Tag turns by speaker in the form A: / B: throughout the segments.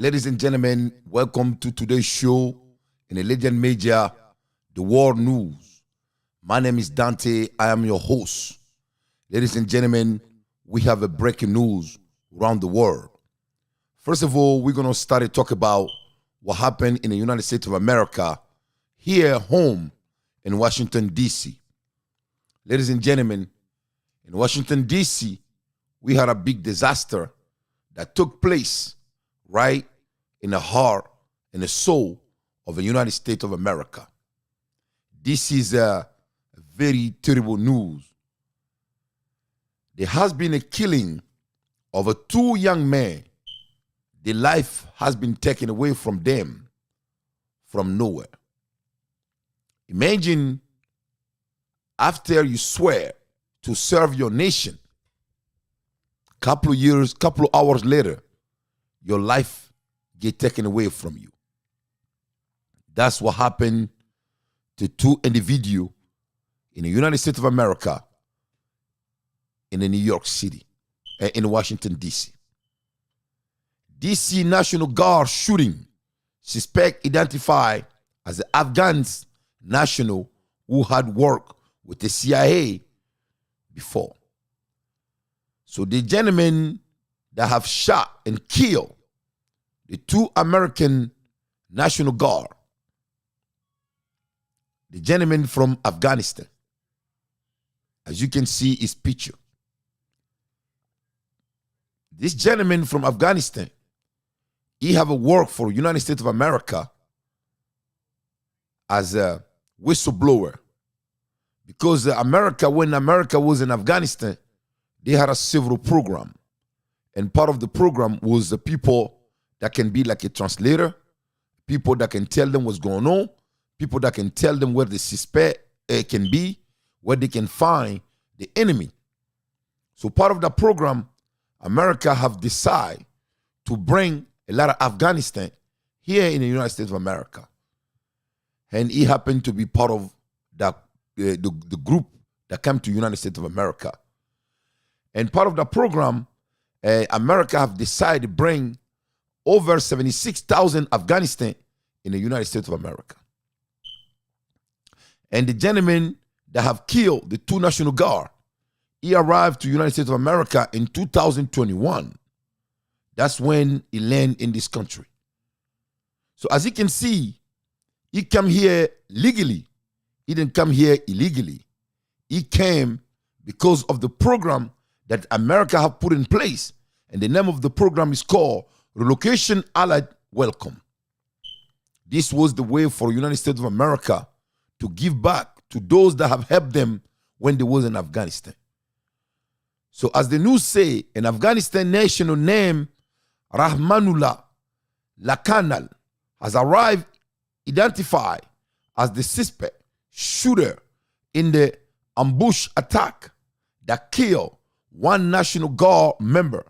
A: Ladies and gentlemen, welcome to today's show in a legend major, the world news. My name is Dante. I am your host. Ladies and gentlemen, we have a breaking news around the world. First of all, we're going to start to talk about what happened in the United States of America, here home in Washington, D.C. Ladies and gentlemen, in Washington, D.C., we had a big disaster that took place right in the heart and the soul of the United States of America. This is a very terrible news. There has been a killing of two young men. Their life has been taken away from them from nowhere. Imagine after you swear to serve your nation, couple of hours later, your life get taken away from you. That's what happened to two individuals in the United States of America in the New York City, in Washington, D.C. D.C. National Guard shooting, suspect identified as the Afghan national who had worked with the CIA before. So the gentlemen that have shot and killed the two American National Guard, the gentleman from Afghanistan, as you can see his picture. This gentleman from Afghanistan, he have a work for the United States of America as a whistleblower. Because when America was in Afghanistan, they had a several program. And part of the program was the people that can be like a translator, people that can tell them what's going on, people that can tell them where the suspect can be, where they can find the enemy. So part of that program, America have decided to bring a lot of Afghanistan here in the United States of America. And he happened to be part of that the group that came to the United States of America. And part of the program, America have decided to bring over 76,000 Afghanistan in the United States of America. And the gentleman that have killed the two National Guard, he arrived to the United States of America in 2021. That's when he landed in this country. So as you can see, he came here legally. He didn't come here illegally. He came because of the program that America have put in place. And the name of the program is called Relocation Allied Welcome. This was the way for the United States of America to give back to those that have helped them when they was in Afghanistan. So as the news say, an Afghanistan national named Rahmanullah Lakanal has arrived, identified as the suspect shooter in the ambush attack that killed one National Guard member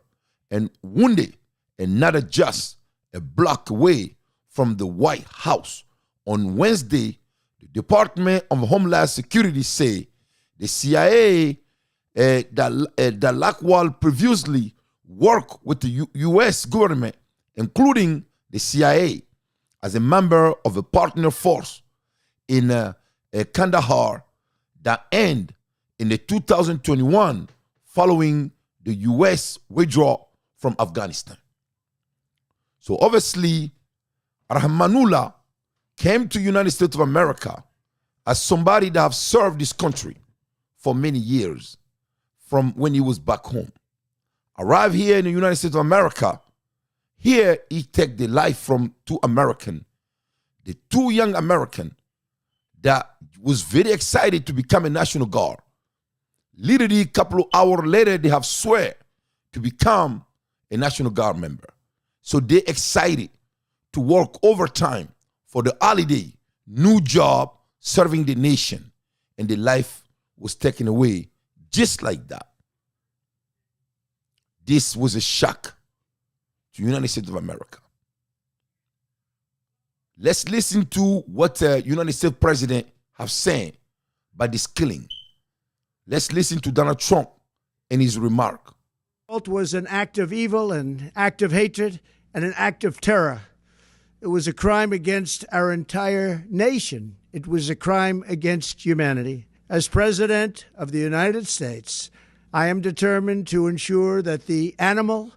A: and wounded another just a block away from the White House. On Wednesday, the Department of Homeland Security say the CIA that Lockwell previously worked with the U.S. government, including the CIA, as a member of a partner force in Kandahar that ended in the 2021 following the U.S. withdrawal from Afghanistan. So obviously, Rahmanullah came to the United States of America as somebody that have served this country for many years from when he was back home. Arrived here in the United States of America. Here he took the life from two Americans, the two young Americans that was very excited to become a National Guard. Literally a couple of hours later, they have swear to become a National Guard member. So they excited to work overtime for the holiday, new job, serving the nation. And their life was taken away just like that. This was a shock to the United States of America. Let's listen to what United States President have said by this killing. Let's listen to Donald Trump and his remark.
B: It was an act of evil and act of hatred, and an act of terror. It was a crime against our entire nation. It was a crime against humanity. As President of the United States, I am determined to ensure that the animal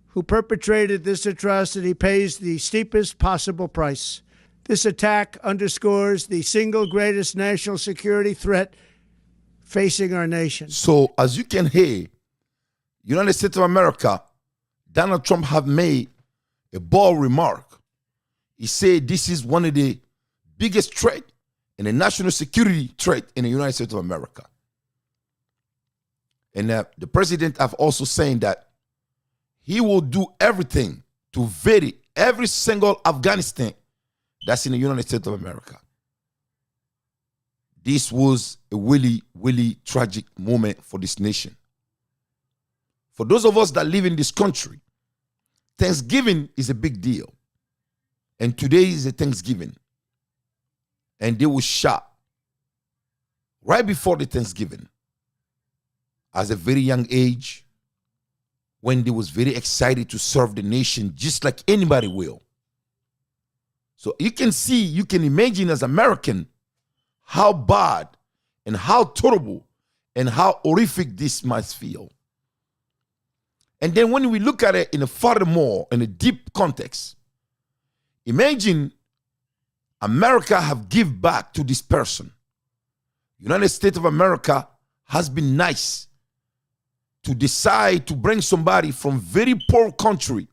B: who perpetrated this atrocity pays the steepest possible price. This attack underscores the single greatest national security threat facing our nation.
A: So, as you can hear, United States of America, Donald Trump have made a bold remark. He said this is one of the biggest threat and a national security threat in the United States of America. And the president have also saying that he will do everything to vary every single Afghanistan that's in the United States of America. This was a really, really tragic moment for this nation. For those of us that live in this country, Thanksgiving is a big deal. And today is a Thanksgiving. And they were shot right before the Thanksgiving at a very young age, when they was very excited to serve the nation just like anybody will. So you can see, you can imagine as American how bad and how terrible and how horrific this must feel. And then when we look at it in a furthermore, in a deep context, imagine America have give back to this person. United States of America has been nice to decide to bring somebody from very poor country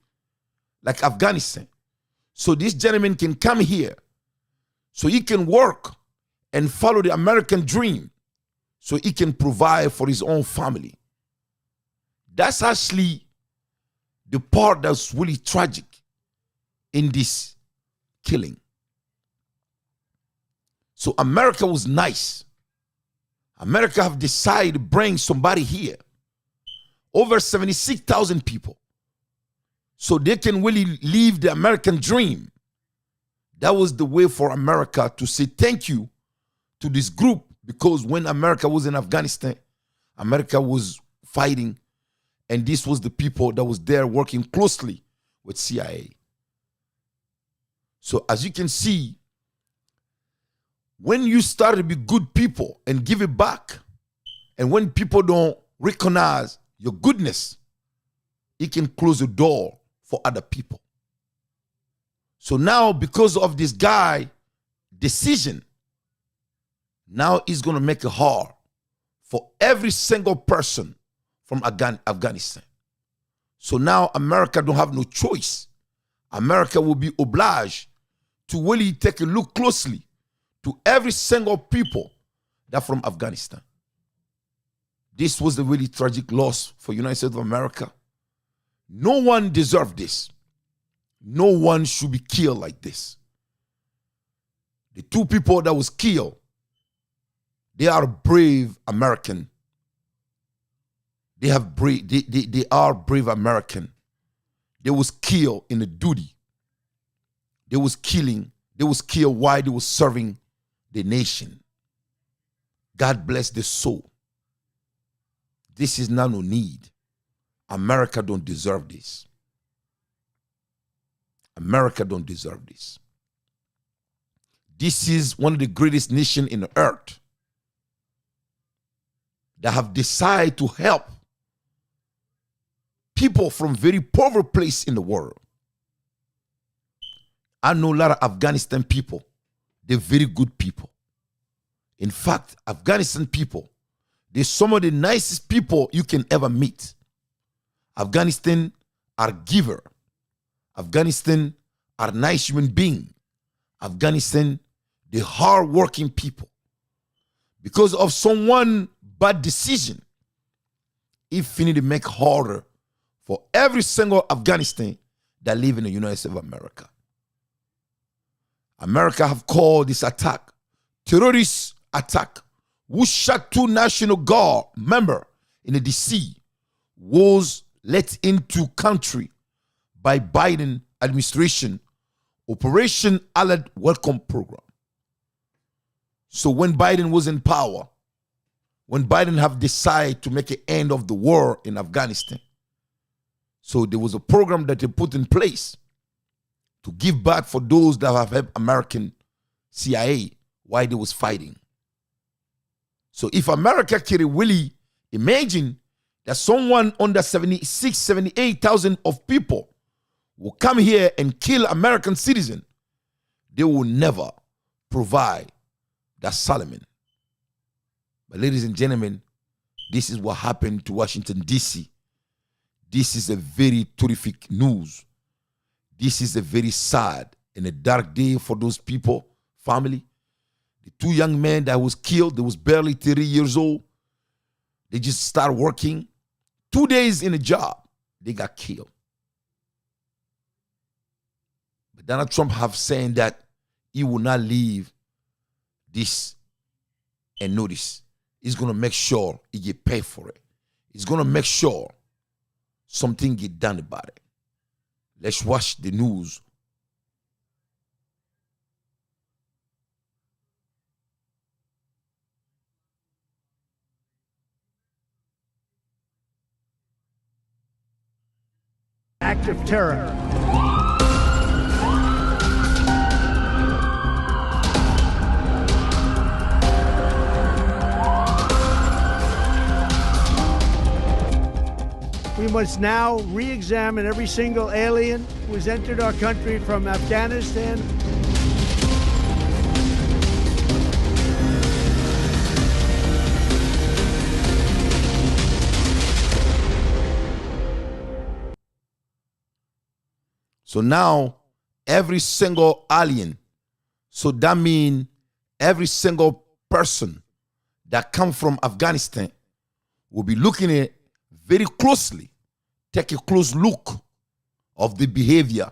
A: like Afghanistan. So this gentleman can come here so he can work and follow the American dream so he can provide for his own family. That's actually the part that's really tragic in this killing. So America was nice. America have decided to bring somebody here. Over 76,000 people. So they can really live the American dream. That was the way for America to say thank you to this group, because when America was in Afghanistan, America was fighting, and this was the people that was there working closely with CIA. So as you can see, when you start to be good people and give it back, and when people don't recognize your goodness, it can close the door for other people. So now, because of this guy decision, now he's going to make it hard for every single person from Afghanistan. So now America don't have no choice. America will be obliged to really take a look closely to every single people that from Afghanistan. This was a really tragic loss for United States of America. No one deserved this. No one should be killed like this. The two people that was killed, they are brave American. They are brave American. They was killed in the duty. They was killed while they was serving the nation. God bless the soul. This is not no need. America don't deserve this. America don't deserve this. This is one of the greatest nations in the earth that have decided to help people from very poor place in the world. I know a lot of Afghanistan people. They're very good people. In fact, Afghanistan people, they're some of the nicest people you can ever meet. Afghanistan are giver. Afghanistan are nice human beings. Afghanistan, the hard-working people. Because of someone bad decision, it finally to make harder for every single Afghanistan that live in the United States of America. America have called this attack terrorist attack, who shot 2 National Guard members in the DC, was let into country by Biden administration Operation Allied Welcome Program. So when Biden was in power, when Biden have decided to make an end of the war in Afghanistan, so there was a program that they put in place to give back for those that have helped American CIA while they was fighting. So if America can really imagine that someone under 76, 78,000 of people will come here and kill American citizens, they will never provide that Solomon. But ladies and gentlemen, this is what happened to Washington, D.C. This is a very terrific news. This is a very sad and a dark day for those people, family. The two young men that was killed, they was barely 30 years old. They just started working. 2 days in a job, they got killed. But Donald Trump have saying that he will not leave this and notice. He's going to make sure he get paid for it. He's going to make sure something get done about it. Let's watch the news.
B: Act of terror. We must now re-examine every single alien who has entered our country from Afghanistan.
A: So now, every single alien, so that means every single person that come from Afghanistan will be looking at very closely, take a close look of the behavior,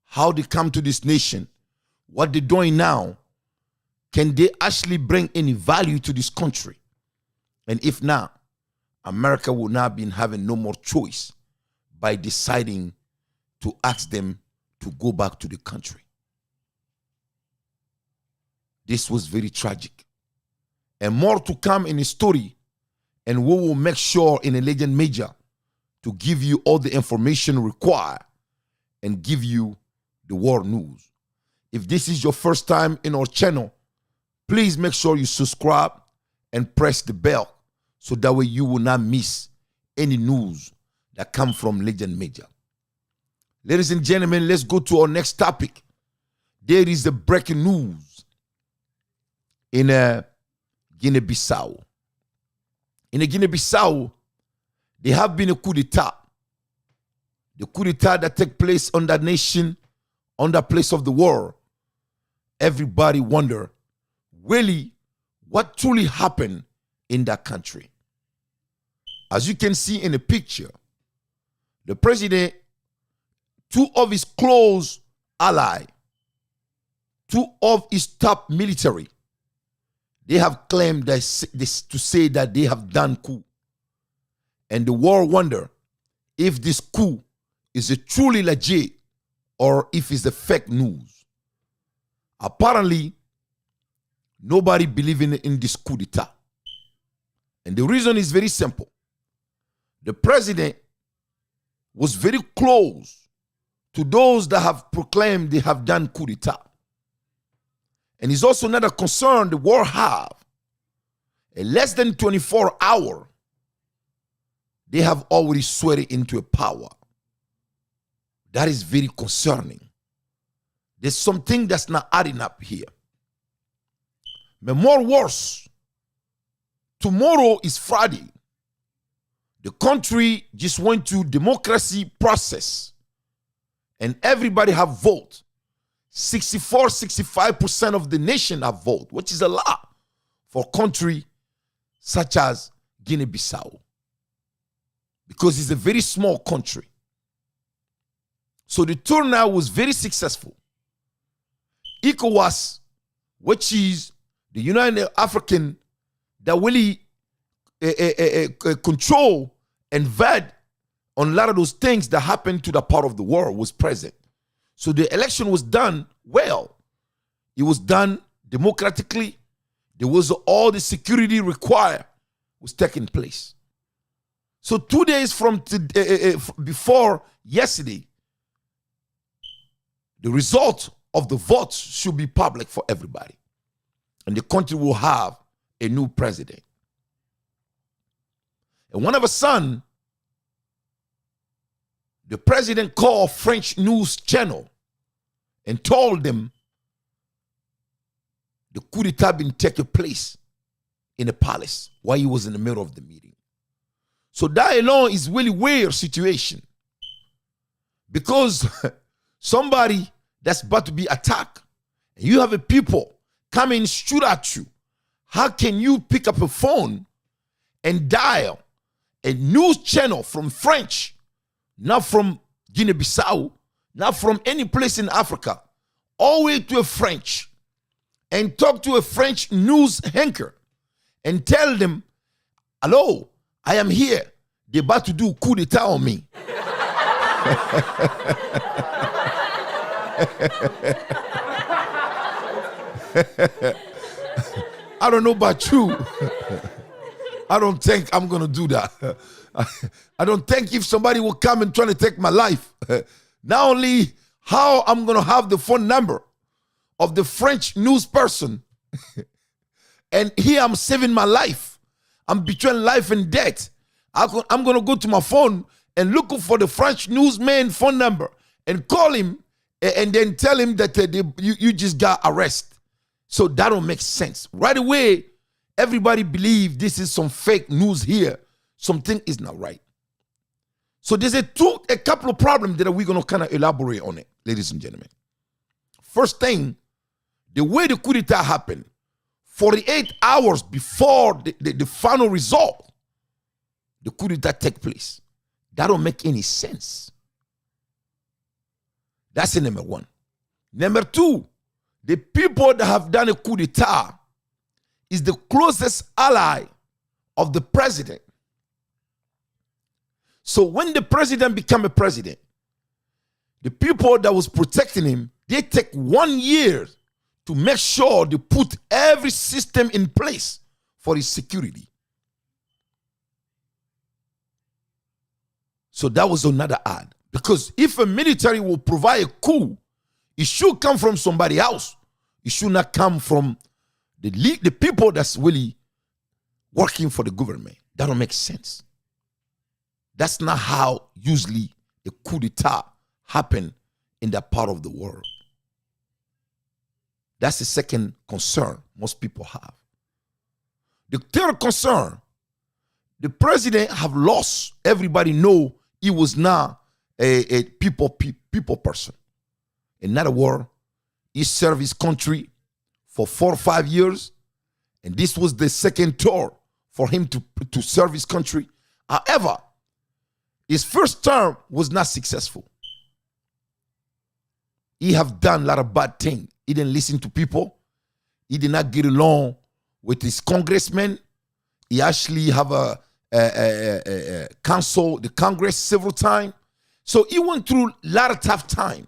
A: how they come to this nation, what they're doing now. Can they actually bring any value to this country? And if not, America will not be having no more choice by deciding to ask them to go back to the country. This was very tragic. And more to come in the story, and we will make sure in a Legend Major to give you all the information required and give you the world news. If this is your first time in our channel, please make sure you subscribe and press the bell so that way you will not miss any news that come from Legend Major. Ladies and gentlemen, let's go to our next topic. There is the breaking news in Guinea-Bissau. In Guinea-Bissau, there have been a coup d'etat. The coup d'etat that take place on that nation, on that place of the world. Everybody wonder, really, what truly happened in that country? As you can see in the picture, the president, two of his close allies, two of his top military, they have claimed this to say that they have done coup. And the world wonder if this coup is a truly legit or if it's a fake news. Apparently, nobody believing in this coup d'etat. And the reason is very simple. The president was very close to those that have proclaimed they have done coup d'etat. And it's also not a concern the world have. In less than 24 hours, they have already sweated into a power. That is very concerning. There's something that's not adding up here. But more worse, tomorrow is Friday. The country just went to democracy process. And everybody have vote. 64, 65% of the nation have vote, which is a lot for a country such as Guinea-Bissau. Because it's a very small country. So the turnout was very successful. ECOWAS, which is the United African that really control and vet on a lot of those things that happened to that part of the world, was present. So the election was done well. It was done democratically. There was all the security required was taking place. So 2 days from before yesterday, the result of the votes should be public for everybody. And the country will have a new president. And one of a sudden, the president called French news channel and told them the coup d'etat been taking place in the palace while he was in the middle of the meeting. So that alone is really weird situation, because somebody that's about to be attacked, and you have a people come and shoot at you. How can you pick up a phone and dial a news channel from French, not from Guinea-Bissau, not from any place in Africa, all the way to a French, and talk to a French news anchor and tell them, hello, I am here. They're about to do coup d'etat on me. I don't know about you. I don't think I'm going to do that. I don't think if somebody will come and try to take my life, not only how I'm going to have the phone number of the French news person, and here I'm saving my life. I'm between life and death. I'm going to go to my phone and look for the French newsman phone number and call him and then tell him that you just got arrested. So that don't make sense. Right away, everybody believe this is some fake news here. Something is not right. So there's a couple of problems that we're going to kind of elaborate on it, ladies and gentlemen. First thing, the way the coup d'etat happened, 48 hours before the final result, the coup d'etat take place. That don't make any sense. That's the number one. Number two, the people that have done a coup d'etat is the closest ally of the president. So when the president became a president, the people that was protecting him, they take 1 year to make sure they put every system in place for his security. So that was another ad. Because if a military will provide a coup, it should come from somebody else. It should not come from the people that's really working for the government. That don't make sense. That's not how usually a coup d'etat happen in that part of the world. That's the second concern most people have. The third concern, the president have lost. Everybody know he was not a people person. In other words, he served his country for 4 or 5 years, and this was the second tour for him to serve his country. However, his first term was not successful. He have done a lot of bad things. He didn't listen to people. He did not get along with his congressmen. He actually have cancelled the Congress several times. So he went through a lot of tough time.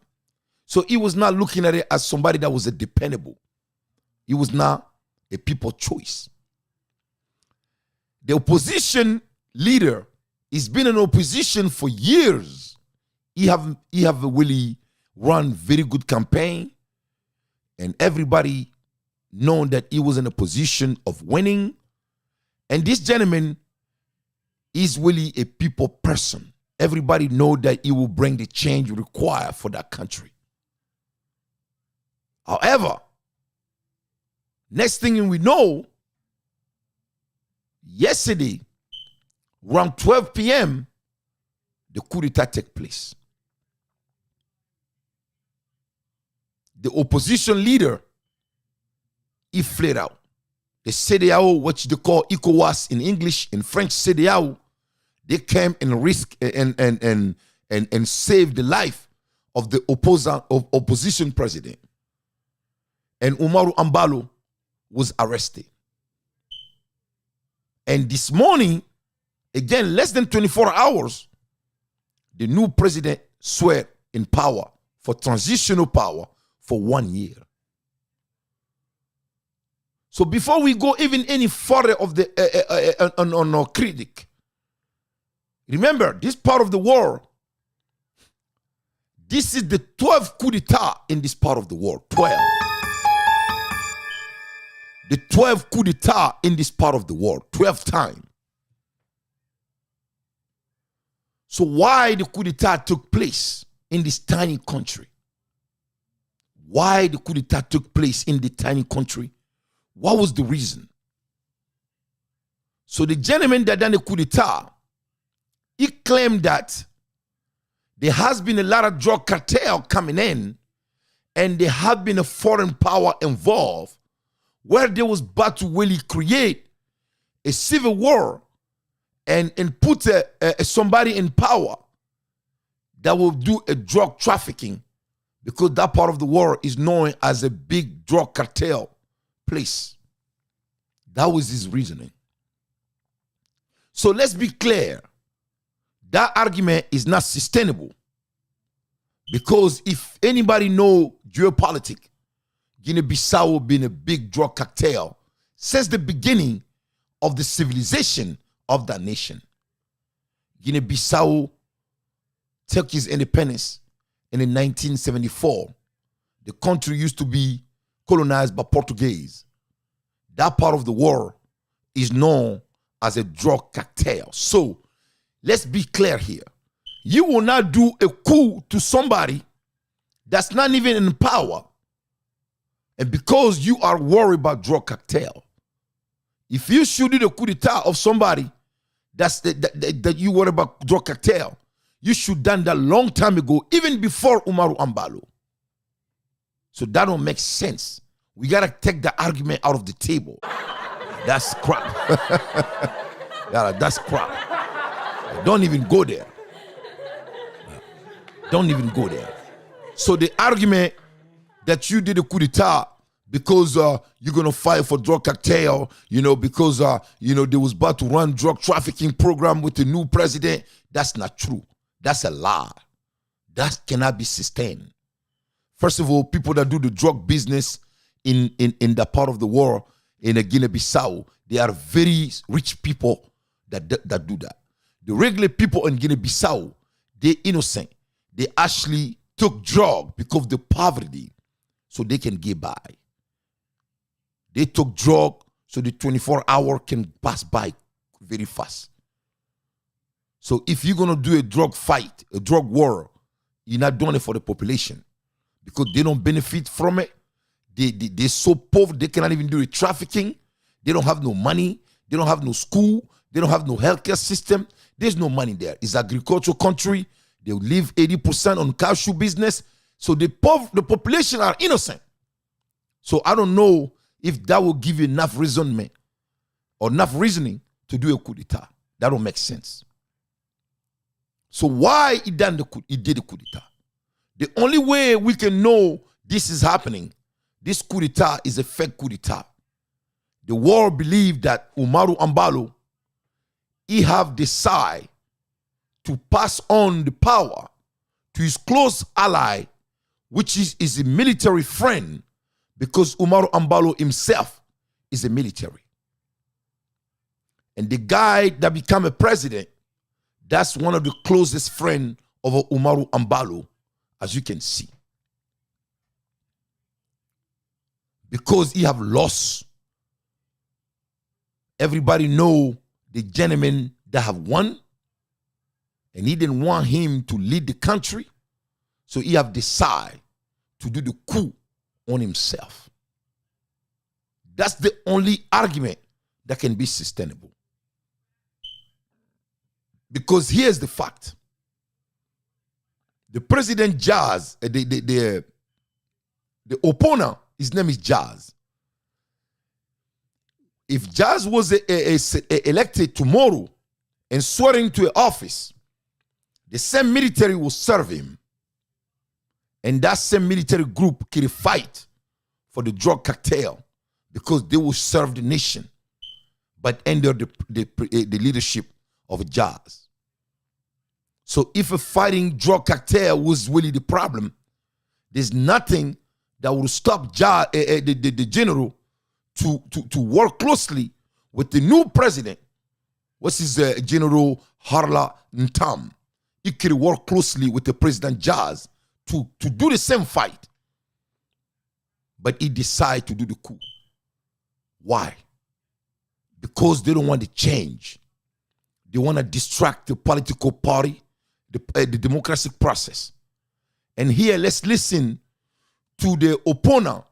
A: So he was not looking at it as somebody that was a dependable. He was not a people choice. The opposition leader, he's been in opposition for years. He have really run very good campaign, and everybody known that he was in a position of winning. And this gentleman is really a people person. Everybody know that he will bring the change required for that country. However, next thing we know, yesterday, around 12 p.m., the coup d'etat took place. The opposition leader, he fled out. The CDAO, what they call ECOWAS in English, in French CDAO, they came and risked and saved the life of the opposition president. And Umaru Ambalo was arrested. And this morning, again, less than 24 hours, the new president swore in power for transitional power for 1 year. So before we go even any further of the on our critic, remember this part of the world, This is the 12th coup d'etat in this part of the world. 12. The 12th coup d'etat in this part of the world. 12th time. So why the coup d'etat took place in this tiny country? Why the coup d'etat took place in the tiny country? What was the reason? So the gentleman that done the coup d'etat, he claimed that there has been a lot of drug cartel coming in, and there had been a foreign power involved, where they was about to really create a civil war and put somebody in power that will do a drug trafficking, because that part of the world is known as a big drug cartel place. That was his reasoning. So let's be clear. That argument is not sustainable, because if anybody know geopolitics, Guinea-Bissau been a big drug cartel since the beginning of the civilization of that nation. Guinea-Bissau took its independence in 1974. The country used to be colonized by Portuguese. That part of the world is known as a drug cartel. So let's be clear here. You will not do a coup to somebody that's not even in power, and because you are worried about drug cartel. If you should do the coup d'etat of somebody that you worry about drug cartel, you should done that long time ago, even before Umaru Ambalo. So that don't make sense. We gotta take the argument out of the table. That's crap. That's crap. Don't even go there. Don't even go there. So the argument that you did a coup d'etat because you're gonna fight for drug cartel, because they was about to run drug trafficking program with the new president, that's not true. That's a lie. That cannot be sustained. First of all, people that do the drug business in that part of the world, in Guinea-Bissau, they are very rich people that do that. The regular people in Guinea-Bissau, they're innocent. They actually took drug because of the poverty, so they can get by. They took drug so the 24-hour can pass by very fast. So if you're going to do a drug fight, a drug war, you're not doing it for the population, because they don't benefit from it. They're so poor, they cannot even do the trafficking. They don't have no money. They don't have no school. They don't have no healthcare system. There's no money there. It's an agricultural country. They live 80% on cashew business. So the population are innocent. So I don't know if that will give you enough reasoning or enough reasoning to do a coup d'etat. That don't make sense. So why he did the coup d'etat? The only way we can know this is happening, this coup d'etat is a fake coup d'etat. The world believed that Umaru Ambalo, he have decided to pass on the power to his close ally, which is a military friend, because Umaru Ambalo himself is a military. And the guy that became a president, that's one of the closest friends of Umaru Ambalo, as you can see. Because he have lost. Everybody know the gentleman that have won, and he didn't want him to lead the country, so he have decided to do the coup on himself. That's the only argument that can be sustainable. Because here's the fact. The president Jazz, the opponent, his name is Jazz. If Jazz was elected tomorrow and sworn into office, the same military will serve him. And that same military group can fight for the drug cartel, because they will serve the nation, but under the leadership of Jazz. So if a fighting drug cartel was really the problem, there's nothing that will stop Jazz, the general to work closely with the new president, which is General Harla Ntam. He could work closely with the President Jazz to do the same fight. But he decided to do the coup. Why? Because they don't want to change. They want to distract the political party, the democratic process. And here, let's listen to the opponent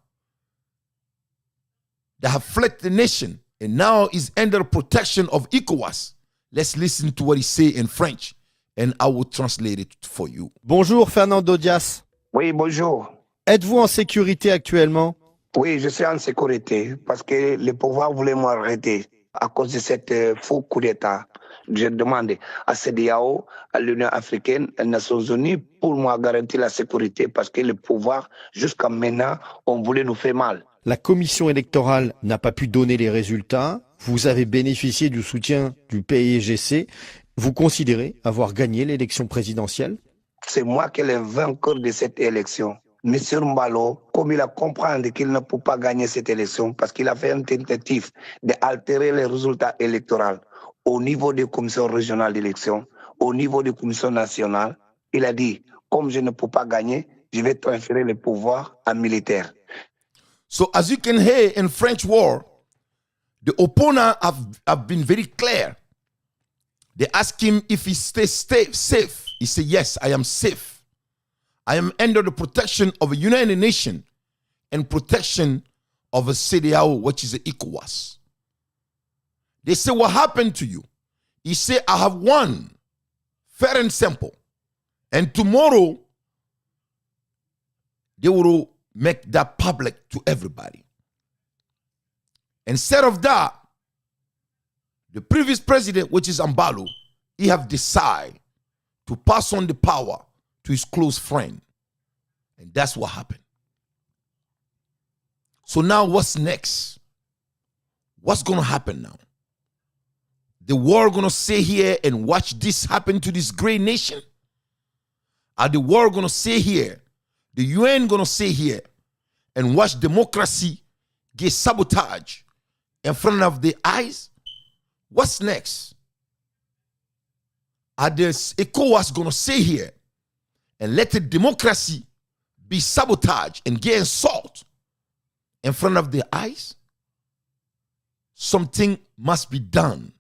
A: that have fled the nation and now is under protection of ECOWAS. Let's listen to what he say in French, and I will translate it for you.
C: Bonjour Fernando Dias.
D: Oui, bonjour.
C: Êtes-vous en sécurité actuellement?
D: Oui, je suis en sécurité parce que le pouvoir voulait m'arrêter à cause de cette faux coup d'État. Je demande à CEDEAO, à l'Union africaine, aux Nations unies pour moi garantir la sécurité parce que le pouvoir, jusqu'à maintenant, on voulait nous faire mal.
C: La commission électorale n'a pas pu donner les résultats. Vous avez bénéficié du soutien du PAIGC. Vous considérez avoir gagné l'élection présidentielle?
D: C'est moi qui est le vainqueur de cette élection. Monsieur Mbalo, comme il a compris qu'il ne peut pas gagner cette élection parce qu'il a fait une tentative d'altérer les résultats électoraux au niveau des commissions régionales d'élection, au niveau des commissions nationales, il a dit, comme je ne peux pas gagner, je vais transférer le pouvoir à militaire.
A: So as you can hear in French war, the opponent have been very clear. They ask him if he stays safe. He said, yes, I am safe. I am under the protection of a United Nations and protection of a CEDEAO, which is the ECOWAS. They say, what happened to you? He said, I have won, fair and simple. And tomorrow, they will make that public to everybody. Instead of that, the previous president, which is Mbalo, he have decided to pass on the power to his close friend. And that's what happened. So now what's next? What's going to happen now? The world going to stay here and watch this happen to this great nation? Are the world going to stay here? The UN going to stay here and watch democracy get sabotaged in front of their eyes? What's next? Are the ECOWAS going to stay here and let the democracy be sabotaged and get assaulted in front of their eyes? Something must be done.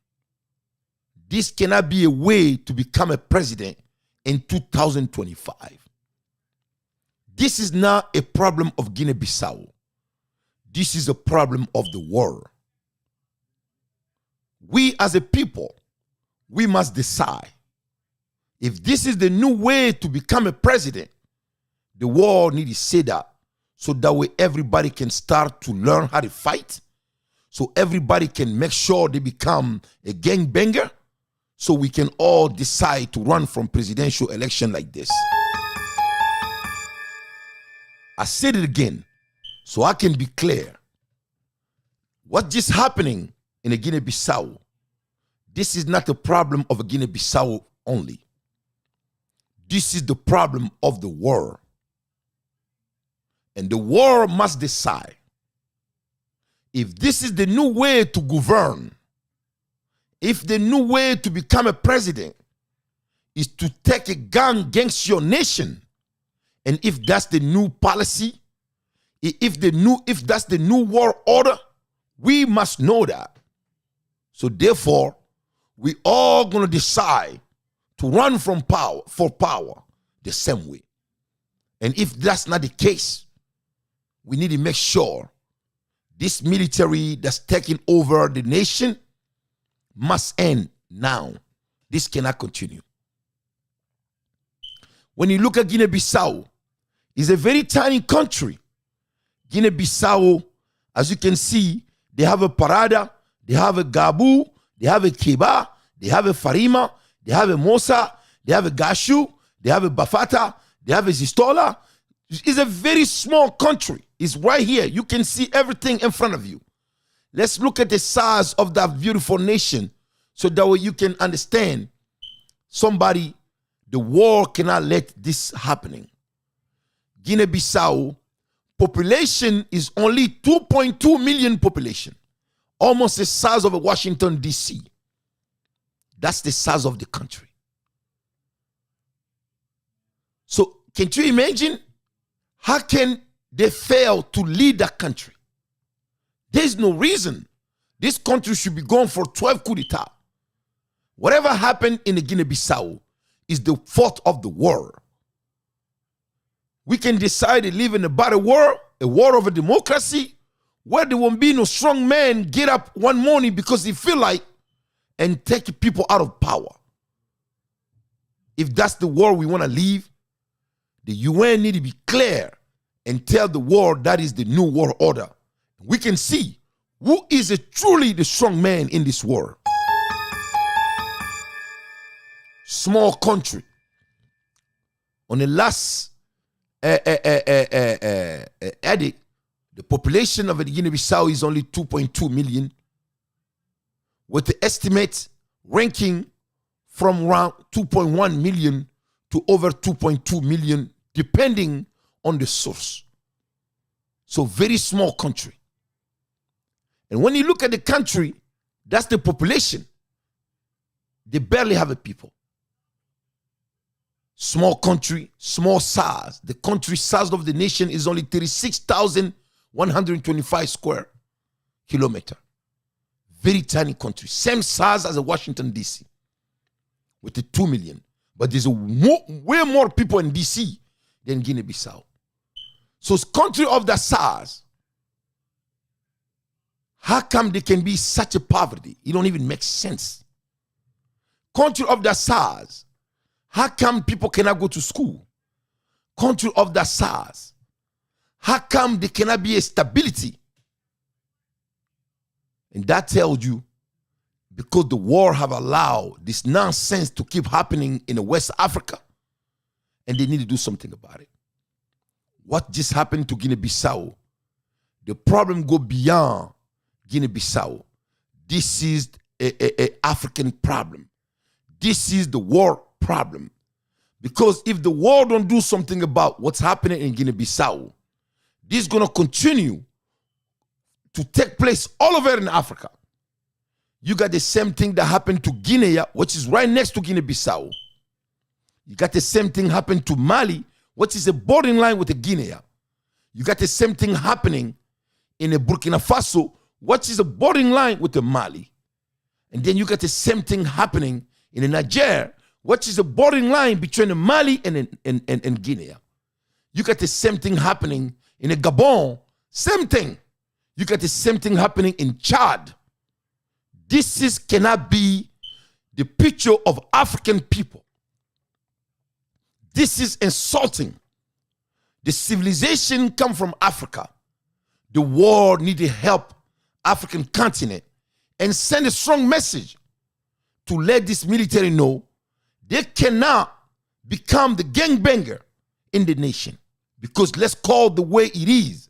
A: This cannot be a way to become a president in 2025. This is not a problem of Guinea-Bissau. This is a problem of the world. We as a people, we must decide if this is the new way to become a president. The world needs to say that so that way everybody can start to learn how to fight, so everybody can make sure they become a gangbanger, so we can all decide to run from presidential election like this. I said it again so I can be clear. What just happening in a Guinea-Bissau, this is not a problem of a Guinea-Bissau only. This is the problem of the world. And the world must decide if this is the new way to govern, if the new way to become a president is to take a gun against your nation, and if that's the new policy, if that's the new world order, we must know that. So therefore, we all gonna decide to run from power for power the same way. And if that's not the case, we need to make sure this military that's taking over the nation must end now. This cannot continue. When you look at Guinea-Bissau, it's a very tiny country. Guinea-Bissau, as you can see, they have a Parada, they have a Gabu, they have a Keba, they have a Farima, they have a Mosa, they have a Gashu, they have a Bafata, they have a Zistola. It's a very small country. It's right here. You can see everything in front of you. Let's look at the size of that beautiful nation so that way you can understand somebody, the world cannot let this happening. Guinea-Bissau population is only 2.2 million population, almost the size of Washington, D.C. That's the size of the country. So Can you imagine? How can they fail to lead that country? There's no reason this country should be going for 12 coup d'etat. Whatever happened in the Guinea-Bissau is the fault of the world. We can decide to live in a better world, a world of a democracy, where there won't be no strong man get up one morning because he feel like and take people out of power. If that's the world we want to live, the UN need to be clear and tell the world that is the new world order. We can see who is truly the strong man in this world. Small country. On the last edit, the population of the Guinea-Bissau is only 2.2 million, with the estimate ranking from around 2.1 million to over 2.2 million, depending on the source. So very small country. And when you look at the country, that's the population. They barely have a people. Small country, small size. The country size of the nation is only 36,125 square kilometers. Very tiny country. Same size as Washington, D.C. with the 2 million. But there's way more people in D.C. than Guinea-Bissau. So it's country of that size. How come they can be such a poverty? It don't even make sense. Country of that size. How come people cannot go to school? Country of that size. How come there cannot be a stability? And that tells you because the war have allowed this nonsense to keep happening in West Africa, and they need to do something about it. What just happened to Guinea-Bissau? The problem go beyond Guinea-Bissau. This is a African problem. This is the world problem. Because if the world don't do something about what's happening in Guinea-Bissau, this is going to continue to take place all over in Africa. You got the same thing that happened to Guinea, which is right next to Guinea-Bissau. You got the same thing happen to Mali, which is a bordering line with the Guinea. You got the same thing happening in a Burkina Faso, which is a bordering line with the Mali. And then you got the same thing happening in a Niger, which is a bordering line between the Mali and Guinea. You got the same thing happening in a Gabon, same thing. You got the same thing happening in Chad. This cannot be the picture of African people. This is insulting. The civilization come from Africa. The world need to help African continent and send a strong message to let this military know they cannot become the gangbanger in the nation. Because let's call it the way it is.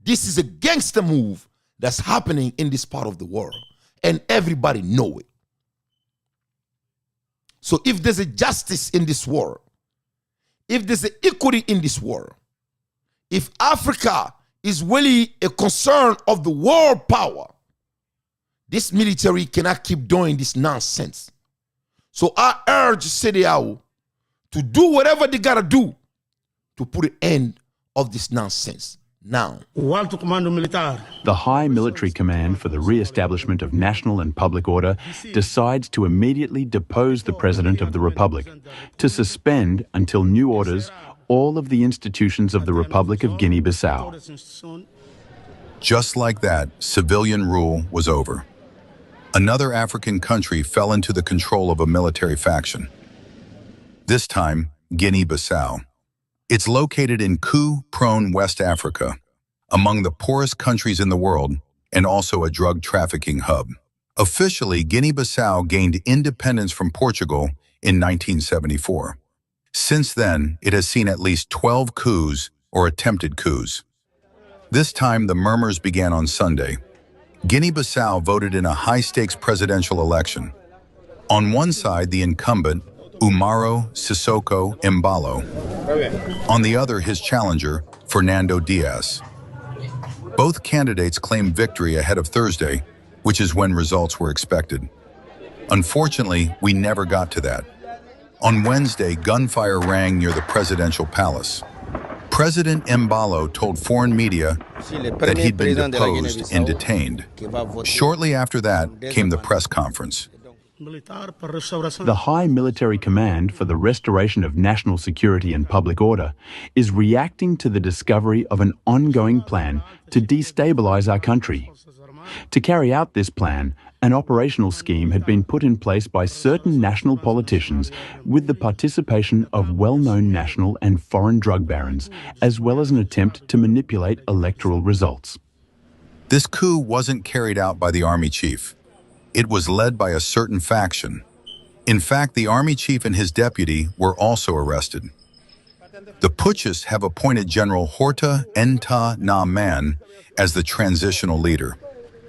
A: This is a gangster move that's happening in this part of the world. And everybody know it. So if there's a justice in this world, if there's an equity in this world, if Africa is really a concern of the world power, this military cannot keep doing this nonsense. So I urge CDAO to do whatever they gotta do to put an end of this nonsense now.
E: The High Military Command for the Re-establishment of National and Public Order decides to immediately depose the President of the Republic, to suspend until new orders all of the institutions of the Republic of Guinea-Bissau.
F: Just like that, civilian rule was over. Another African country fell into the control of a military faction. This time, Guinea-Bissau. It's located in coup-prone West Africa, among the poorest countries in the world, and also a drug trafficking hub. Officially, Guinea-Bissau gained independence from Portugal in 1974. Since then, it has seen at least 12 coups or attempted coups. This time, the murmurs began on Sunday. Guinea-Bissau voted in a high-stakes presidential election. On one side, the incumbent, Umaro Sissoko Embalo. On the other, his challenger, Fernando Diaz. Both candidates claimed victory ahead of Thursday, which is when results were expected. Unfortunately, we never got to that. On Wednesday, gunfire rang near the presidential palace. President Embalo told foreign media that he'd been deposed and detained. Shortly after that came the press conference.
E: The High Military Command for the Restoration of National Security and Public Order is reacting to the discovery of an ongoing plan to destabilize our country. To carry out this plan, an operational scheme had been put in place by certain national politicians with the participation of well-known national and foreign drug barons, as well as an attempt to manipulate electoral results.
F: This coup wasn't carried out by the army chief. It was led by a certain faction. In fact, the army chief and his deputy were also arrested. The putschists have appointed General Horta Enta Na Man as the transitional leader.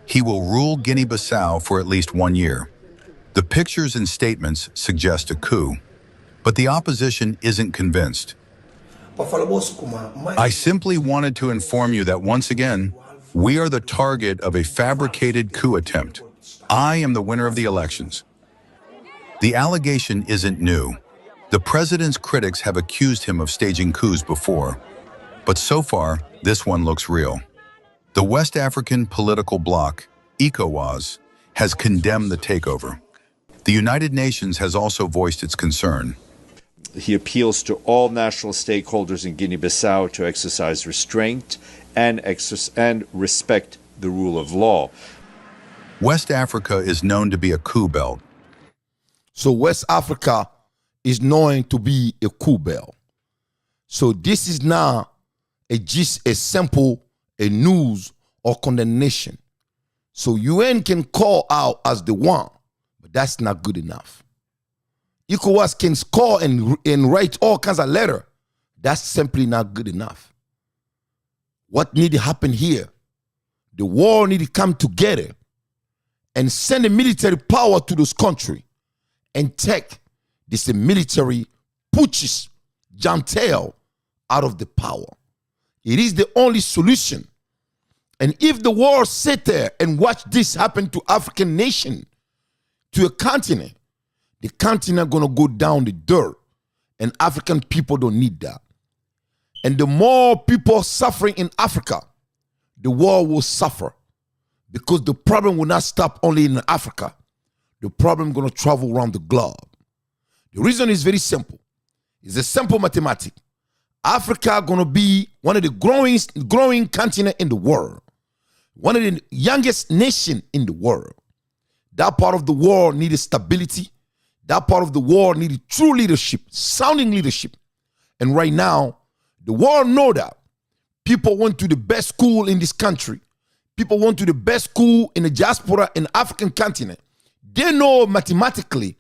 F: He will rule Guinea-Bissau for at least 1 year. The pictures and statements suggest a coup, but the opposition isn't convinced. I simply wanted to inform you that once again, we are the target of a fabricated coup attempt. I am the winner of the elections. The allegation isn't new. The president's critics have accused him of staging coups before, but so far, this one looks real. The West African political bloc, ECOWAS, has condemned the takeover. The United Nations has also voiced its concern.
G: He appeals to all national stakeholders in Guinea-Bissau to exercise restraint and respect the rule of law.
F: West Africa is known to be a coup belt.
A: So West Africa is known to be a coup belt. So this is now just a simple a news or condemnation. So UN can call out as the one, but that's not good enough. ECOWAS can score and write all kinds of letters. That's simply not good enough. What need to happen here? The world need to come together and send a military power to this country and take this military putschist jantel out of the power. It is the only solution. And if the world sit there and watch this happen to African nation, to a continent, the continent gonna go down the dirt. And African people don't need that. And the more people suffering in Africa, the world will suffer. Because the problem will not stop only in Africa. The problem gonna travel around the globe. The reason is very simple. It's a simple mathematics. Africa gonna be one of the growing continent in the world. One of the youngest nation in the world. That part of the world needed stability. That part of the world needed true leadership, sounding leadership. And right now, the world know that. People went to the best school in this country. People went to the best school in the diaspora in the African continent. They know mathematically,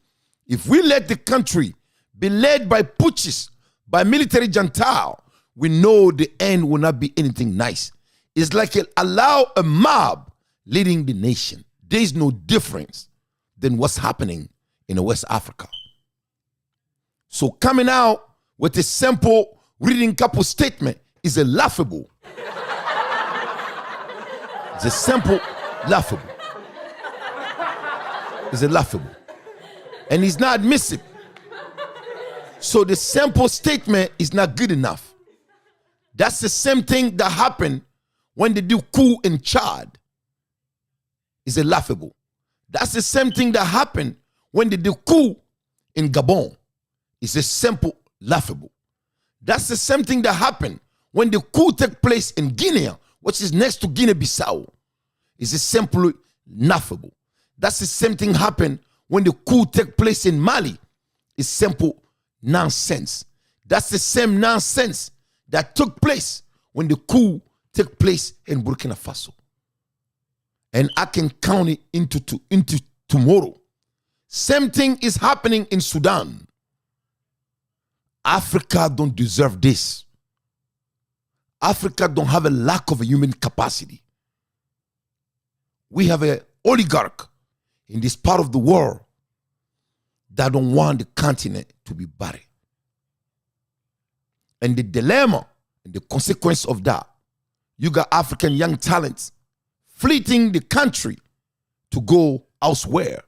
A: if we let the country be led by putschists, by military junta, we know the end will not be anything nice. It's like allow a mob leading the nation. There is no difference than what's happening in West Africa. So coming out with a simple reading couple statement is a laughable. It's a simple laughable. It's a laughable. And it's not admissible. So the simple statement is not good enough. That's the same thing that happened when they do coup in Chad. It's a laughable. That's the same thing that happened when they do coup in Gabon. It's a simple laughable. That's the same thing that happened when the coup took place in Guinea, which is next to Guinea-Bissau. It's a simple laughable. That's the same thing happened when the coup took place in Mali. It's simple nonsense. That's the same nonsense that took place when the coup took place in Burkina Faso. And I can count it into tomorrow. Same thing is happening in Sudan. Africa don't deserve this. Africa don't have a lack of a human capacity. We have an oligarch in this part of the world that don't want the continent to be buried. And the dilemma and the consequence of that, you got African young talents fleeing the country to go elsewhere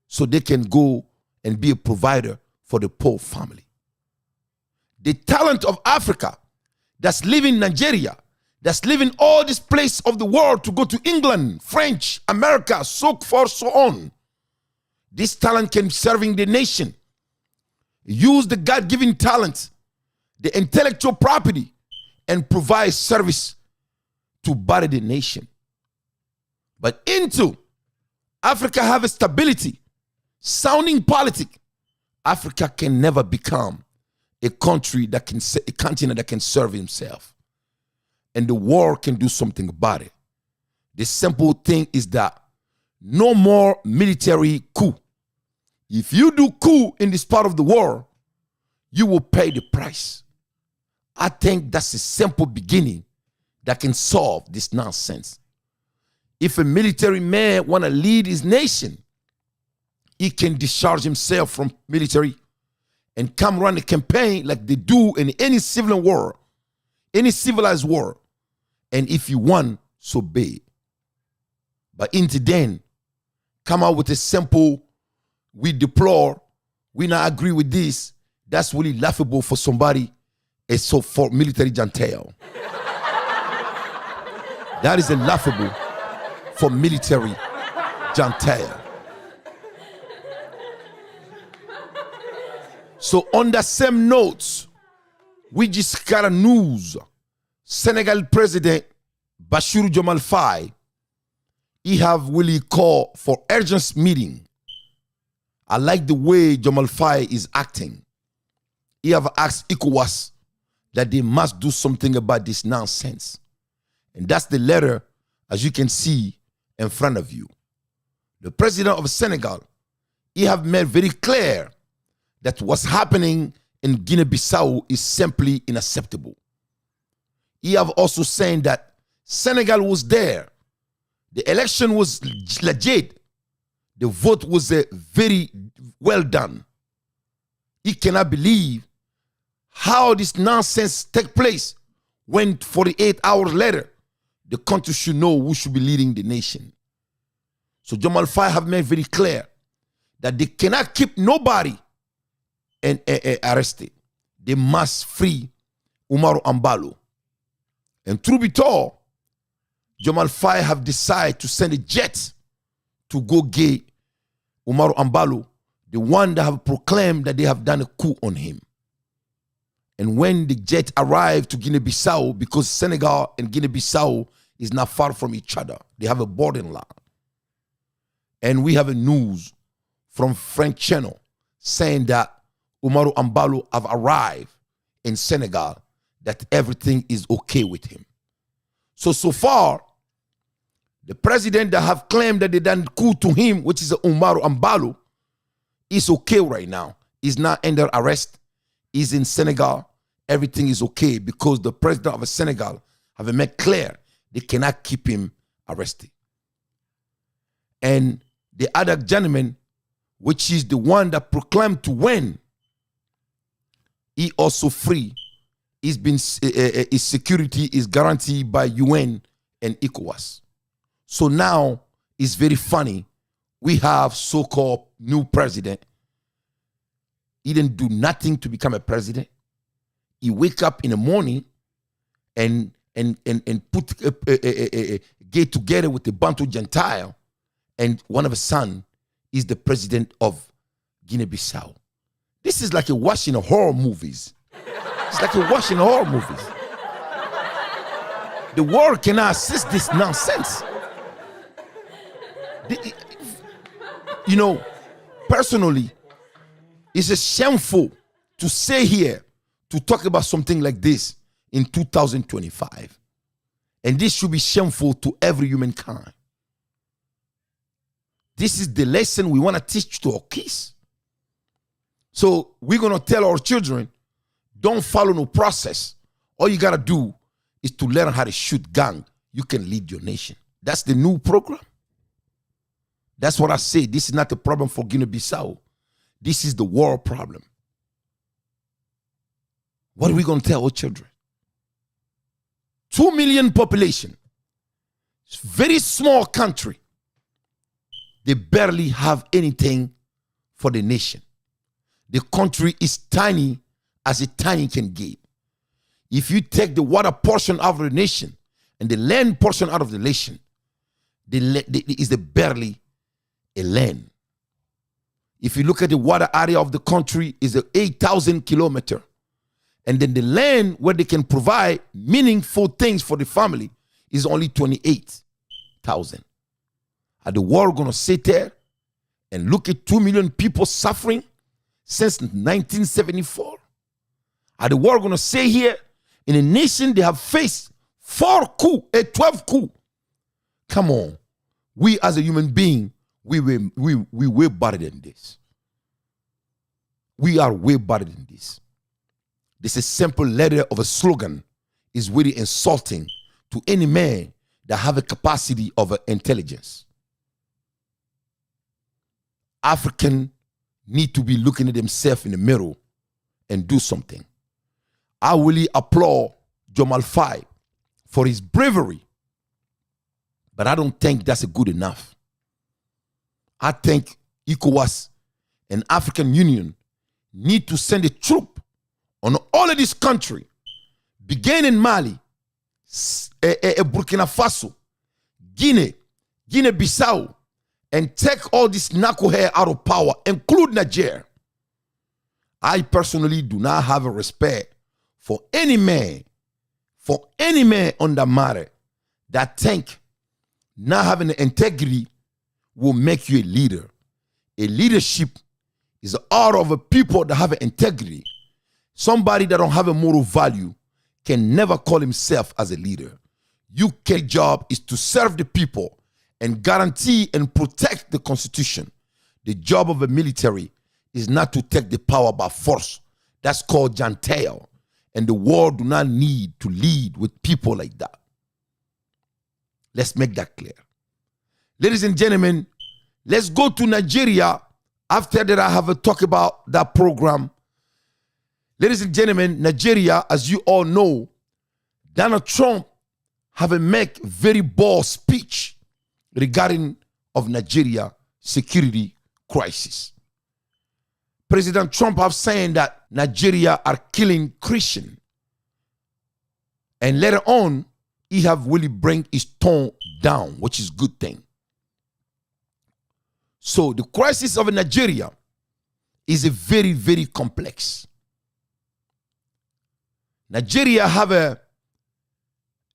A: so they can go and be a provider for the poor family. The talent of Africa that's living in Nigeria, that's living all these places of the world to go to England, French, America, so forth, so on. This talent can serving the nation. Use the God-given talent, the intellectual property, and provide service to better the nation. But into Africa have a stability, sounding politic. Africa can never become a country that can, a continent that can serve himself. And the world can do something about it. The simple thing is that no more military coup. If you do coup in this part of the world, you will pay the price. I think that's a simple beginning that can solve this nonsense. If a military man want to lead his nation, he can discharge himself from military and come run a campaign like they do in any civil war, any civilized war. And if you won, so be it. But until then, come out with a simple, we deplore, we not agree with this. That's really laughable for somebody, it's so for military jantel. That is a laughable for military jantel. So on the same notes, we just got a news. Senegal President Bassirou Diomaye Faye, he have really called for urgent meeting. I like the way Diomaye Faye is acting. He have asked ECOWAS that they must do something about this nonsense. And that's the letter, as you can see in front of you. The president of Senegal, he have made very clear that what's happening in Guinea-Bissau is simply unacceptable. He have also saying that Senegal was there. The election was legit. The vote was very well done. He cannot believe how this nonsense take place when 48 hours later, the country should know who should be leading the nation. So Diomaye Faye have made very clear that they cannot keep nobody and arrested. They must free Umaru Ambalo. And through it all, Diomaye Faye have decided to send a jet to go get Umaru Ambalo, the one that have proclaimed that they have done a coup on him. And when the jet arrived to Guinea-Bissau, because Senegal and Guinea-Bissau is not far from each other, they have a borderline. And we have a news from French channel saying that Umaru Ambalo have arrived in Senegal, that everything is okay with him. So far, the president that have claimed that they done coup to him, which is Umaru Ambalo, is okay right now. He's not under arrest. He's in Senegal. Everything is okay because the president of Senegal have made clear they cannot keep him arrested. And the other gentleman, which is the one that proclaimed to win, he also free. He's been, his security is guaranteed by UN and ECOWAS. So now it's very funny. We have so-called new president. He didn't do nothing to become a president. He wake up in the morning and put get together with the Bantu Gentile, and one of his son is the president of Guinea-Bissau. This is like a watching of horror movies. It's like a watching horror movies. The world cannot assist this nonsense. You know, personally, it's a shameful to say here, to talk about something like this in 2025. And this should be shameful to every humankind. This is the lesson we want to teach to our kids. So we're going to tell our children, don't follow no process. All you got to do is to learn how to shoot gun. You can lead your nation. That's the new program. That's what I say. This is not a problem for Guinea-Bissau. This is the world problem. What are we going to tell our children? 2 million population. Very small country. They barely have anything for the nation. the country is tiny as a tiny can get. If you take the water portion out of the nation and the land portion out of the nation, is barely a land. If you look at the water area of the country, is 8,000 kilometers. And then the land where they can provide meaningful things for the family is only 28,000. Are the world going to sit there and look at 2 million people suffering since 1974? Are the world going to say here, in a nation they have faced 12 coups? Come on. We as a human being, we way better than this. We are way better than this. This is simple letter of a slogan is really insulting to any man that have a capacity of intelligence. African need to be looking at themselves in the mirror and do something. I really applaud Jamal Faye for his bravery, but I don't think that's good enough. I think ECOWAS and African Union need to send a troop on all of this country, begin in Mali, Burkina Faso, Guinea-Bissau, and take all this knucklehead out of power, include Niger. I personally do not have a respect for any man on the matter that think not having the integrity will make you a leader. A leadership is the art of a people that have an integrity. Somebody that don't have a moral value can never call himself as a leader. Your job is to serve the people and guarantee and protect the Constitution. The job of a military is not to take the power by force. That's called gentile. And the world do not need to lead with people like that. Let's make that clear. Ladies and gentlemen, let's go to Nigeria. After that, I have a talk about that program. Ladies and gentlemen, Nigeria, as you all know, Donald Trump have a make very bold speech regarding of Nigeria security crisis. President Trump have saying that Nigeria are killing Christian. And later on, he have really bring his tone down, which is good thing. So the crisis of Nigeria is a very, very complex. Nigeria have a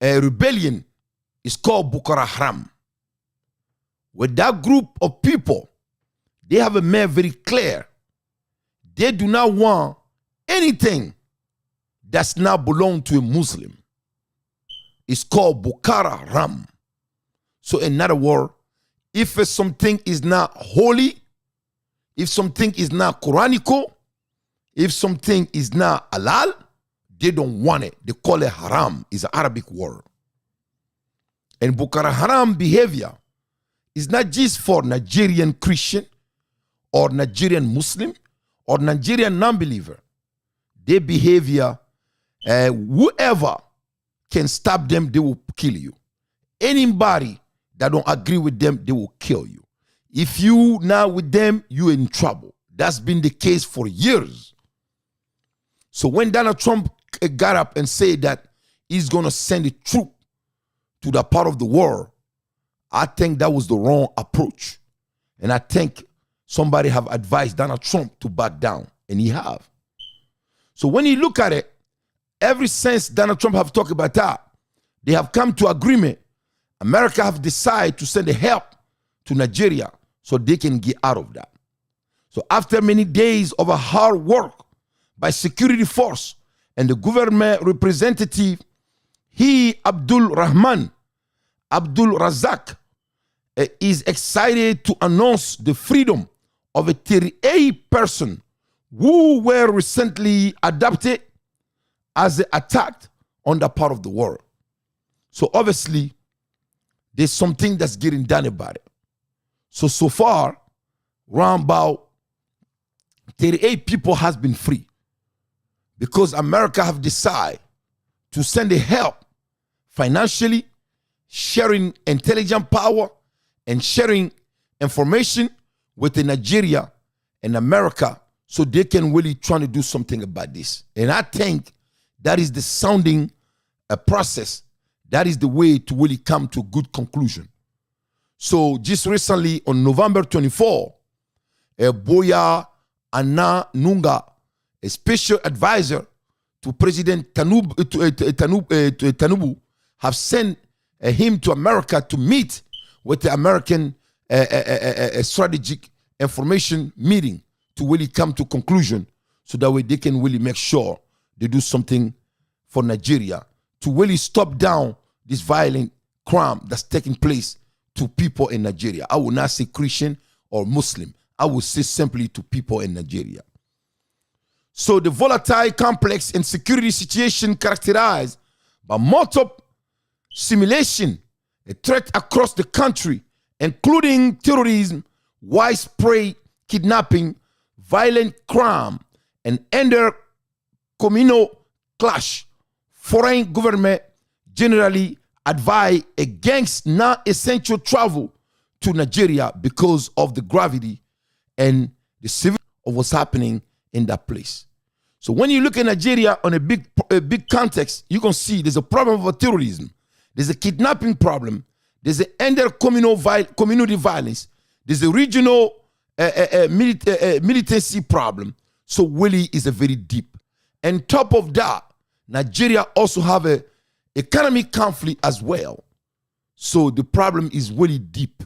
A: rebellion. It's called Boko Haram. With that group of people, they have a made very clear. They do not want anything that's not belong to a Muslim. It's called Boko Haram. So in other words, if something is not holy, if something is not Quranical, if something is not halal, they don't want it. They call it haram. It's an Arabic word. And Boko Haram behavior is not just for Nigerian Christian or Nigerian Muslim or Nigerian non-believer. Their behavior, whoever can stop them, they will kill you. Anybody that don't agree with them, they will kill you. If you not with them, you're in trouble. That's been the case for years. So when Donald Trump got up and said that he's going to send a troop to that part of the world, I think that was the wrong approach. And I think somebody have advised Donald Trump to back down, and he have. So when you look at it, ever since Donald Trump have talked about that, they have come to agreement. America have decided to send help to Nigeria so they can get out of that. So after many days of a hard work by security force and the government representative, Abdul Razak, is excited to announce the freedom of a 38 person who were recently adopted as attacked on that part of the world. So obviously, there's something that's getting done about it. So far, around about 38 people has been free because America have decided to send the help financially, sharing intelligence power, and sharing information with Nigeria and America so they can really try to do something about this. And I think that is the sounding process. That is the way to really come to a good conclusion. So just recently on November 24, Boya Anna Nunga, a special advisor to President Tanubu, have sent him to America to meet with the American strategic information meeting to really come to conclusion, so that way they can really make sure they do something for Nigeria to really stop down this violent crime that's taking place to people in Nigeria. I will not say Christian or Muslim. I will say simply to people in Nigeria. So the volatile, complex, and security situation characterized by multiple simulation, a threat across the country, including terrorism, widespread kidnapping, violent crime, and inter-communal clash. Foreign government generally advise against non-essential travel to Nigeria because of the gravity and the severity of what's happening in that place. So when you look at Nigeria on a big context, you can see there's a problem of terrorism, there's a kidnapping problem, there's an inter-communal community violence, there's a regional militancy problem. So really is a very deep. And top of that, Nigeria also have a economic conflict as well. So the problem is really deep.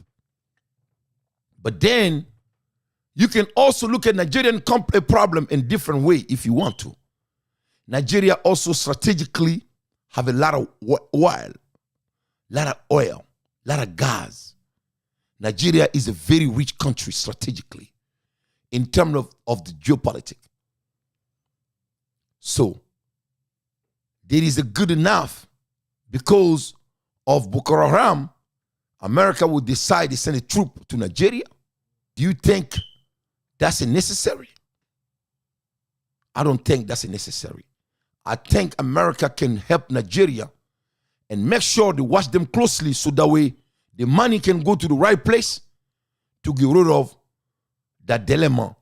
A: But then you can also look at Nigerian problem in different way if you want to. Nigeria also strategically have a lot of oil, lot of gas. Nigeria is a very rich country strategically in terms of the geopolitics. So there is a good enough because of Boko Haram, America would decide to send a troop to Nigeria. Do you think that's necessary? I don't think that's necessary. I think America can help Nigeria and make sure they watch them closely so that way the money can go to the right place to get rid of that dilemma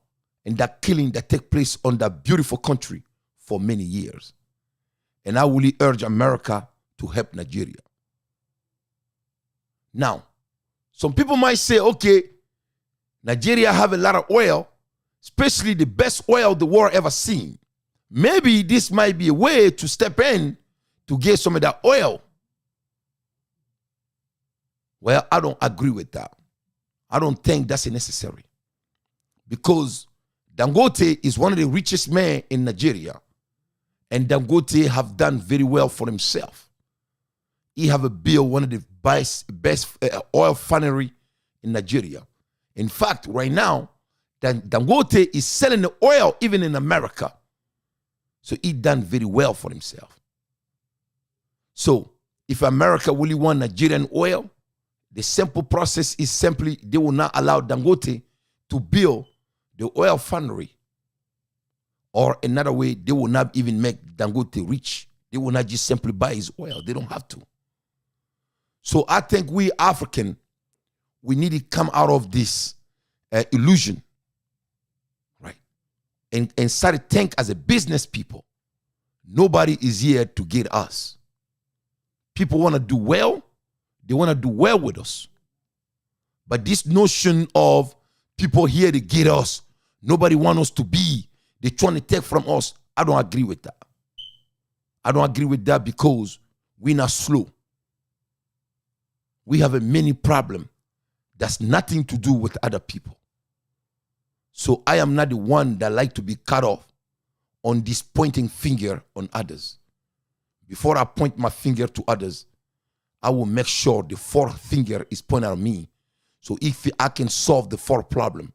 A: and that killing that take place on that beautiful country for many years. And I really urge America to help Nigeria. Now, some people might say, okay, Nigeria have a lot of oil, especially the best oil the world ever seen. Maybe this might be a way to step in to get some of that oil. Well, I don't agree with that. I don't think that's necessary. Because Dangote is one of the richest men in Nigeria. And Dangote have done very well for himself. He have built one of the best oil refinery in Nigeria. In fact, right now, Dangote is selling the oil even in America. So he done very well for himself. So if America really want Nigerian oil, the simple process is simply they will not allow Dangote to build the oil refinery. Or another way, they will not even make Dangote rich. They will not just simply buy his oil. They don't have to. So I think we African, we need to come out of this illusion, right? And start to think as a business people. Nobody is here to get us. People want to do well. They want to do well with us. But this notion of people here to get us, nobody wants us to be, they're trying to take from us, I don't agree with that. I don't agree with that because we're not slow. We have a many problem that's nothing to do with other people. So I am not the one that like to be cut off on this pointing finger on others. Before I point my finger to others, I will make sure the fourth finger is pointed at me. So if I can solve the fourth problem,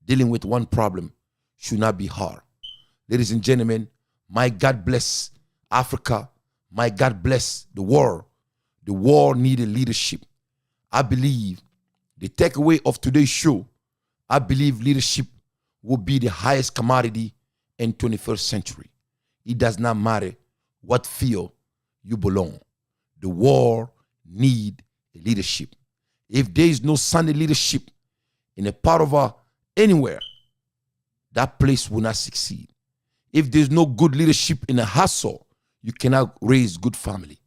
A: dealing with one problem should not be hard. Ladies and gentlemen, my God bless Africa. My God bless the world. The world needed leadership. I believe the takeaway of today's show, I believe leadership will be the highest commodity in 21st century. It does not matter what field you belong. The world need leadership. If there is no Sunday leadership in a part of anywhere, that place will not succeed. If there's no good leadership in a hustle, you cannot raise good family.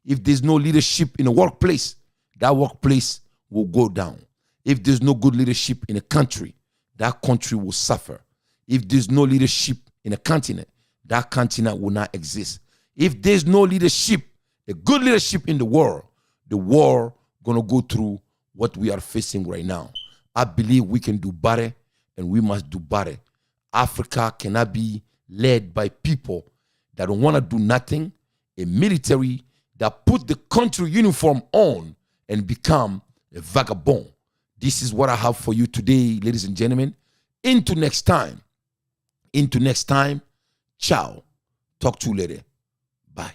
A: If there's no leadership in a workplace, that workplace will go down. If there's no good leadership in a country, that country will suffer. If there's no leadership in a continent, that continent will not exist. If there's no leadership, a good leadership in the world gonna go through what we are facing right now. I believe we can do better, and we must do better. Africa cannot be led by people that don't want to do nothing, a military that put the country uniform on and become a vagabond. This is what I have for you today, ladies and gentlemen. Into next time, ciao. Talk to you later. Bye.